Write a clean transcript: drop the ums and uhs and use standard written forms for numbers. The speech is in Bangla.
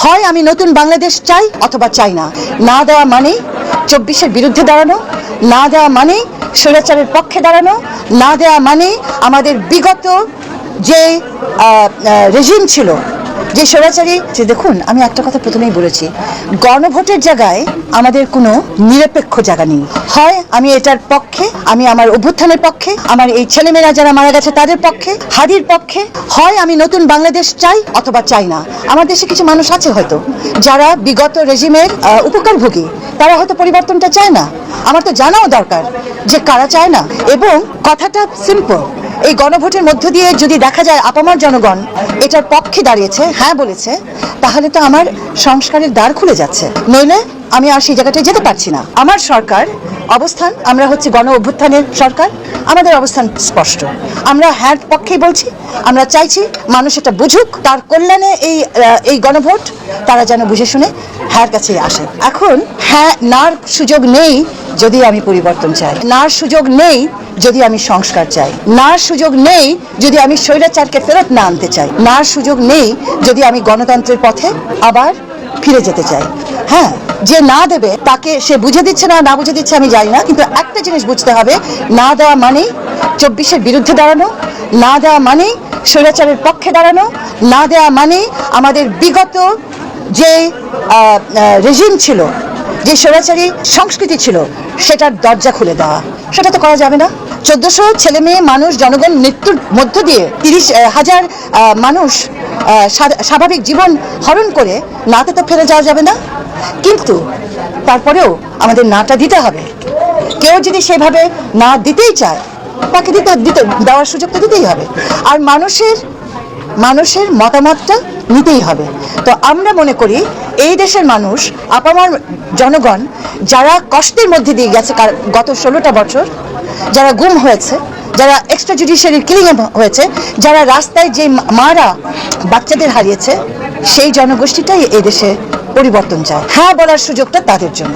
হয় আমি নতুন বাংলাদেশ চাই অথবা চাই না। না দেওয়া মানেই ২৪-এর বিরুদ্ধে দাঁড়ানো, না দেওয়া মানেই স্বৈরাচারের পক্ষে দাঁড়ানো, না দেওয়া মানেই আমাদের বিগত যে রেজিম ছিল, যে স্বৈরাচারী। যে দেখুন, আমি একটা কথা প্রথমেই বলেছি, গণভোটের জায়গায় আমাদের কোনো নিরপেক্ষ জায়গা নেই। হয় আমি এটার পক্ষে, আমি আমার অভ্যুত্থানের পক্ষে, আমার এই ছেলেমেয়েরা যারা মারা গেছে তাদের পক্ষে, হাদির পক্ষে। হয় আমি নতুন বাংলাদেশ চাই অথবা চাই না। আমার দেশে কিছু মানুষ আছে হয়তো যারা বিগত রেজিমের উপকারভোগী, তারা হয়তো পরিবর্তনটা চায় না। আমার তো জানাও দরকার যে কারা চায় না। এবং কথাটা সিম্পল, এই গণভোটের মধ্য দিয়ে যদি দেখা যায় আপামর জনগণ এটার পক্ষে দাঁড়িয়েছে, হ্যাঁ বলেছে, তাহলে তো আমার সংস্কারের দ্বার খুলে যাচ্ছে। নইলে আমি আর সেই জায়গাটায় যেতে পারছি না। আমার সরকার অবস্থান, আমরা হচ্ছে গণ অভ্যুত্থানের সরকার, আমাদের অবস্থান স্পষ্ট। আমরা হ্যাঁ পক্ষেই বলছি, আমরা চাইছি মানুষ এটা বুঝুক, তার কল্যাণে এই গণভোট তারা যেন বুঝে শুনে হ্যাঁ কাছে আসে। এখন হ্যাঁ নার সুযোগ নেই যদি আমি পরিবর্তন চাই, নার সুযোগ নেই যদি আমি সংস্কার চাই, নার সুযোগ নেই যদি আমি স্বৈরাচারকে ফেরত না আনতে চাই, নার সুযোগ নেই যদি আমি গণতন্ত্রের পথে আবার ফিরে যেতে চাই। হ্যাঁ, যে না দেবে তাকে সে বুঝে দিচ্ছে না বুঝে দিচ্ছে আমি জানি না, কিন্তু একটা জিনিস বুঝতে হবে, না দেওয়া মানেই ২৪-এর বিরুদ্ধে দাঁড়ানো, না দেওয়া মানেই স্বৈরাচারের পক্ষে দাঁড়ানো, না দেওয়া মানেই আমাদের বিগত যে রেজিম ছিল, যে স্বৈরাচারী সংস্কৃতি ছিল, সেটার দরজা খুলে দেওয়া। সেটা তো করা যাবে না। ১৪০০ ছেলে মেয়ে মানুষ, জনগণ মৃত্যুর মধ্য দিয়ে ৩০,০০০ মানুষ স্বাভাবিক জীবন হরণ করে নাতে তো ফেলে যাওয়া যাবে না। কিন্তু তারপরেও আমাদের নাটা দিতে হবে। কেউ যদি সেভাবে না দিতেই চায়, তাকে দেওয়ার সুযোগ তো দিতেই হবে। আর মানুষের মতামতটা নিতেই হবে। তো আমরা মনে করি এই দেশের মানুষ, আপামর জনগণ, যারা কষ্টের মধ্যে দিয়ে গেছে গত ১৬টা বছর, যারা গুম হয়েছে, যারা এক্সট্রা জুডিশিয়ারি কিলিং হয়েছে, যারা রাস্তায় যে মারা বাচ্চাদের হারিয়েছে, সেই জনগোষ্ঠীটাই এই দেশে পরিবর্তন চায়। হ্যাঁ বলার সুযোগটা তাদের জন্য।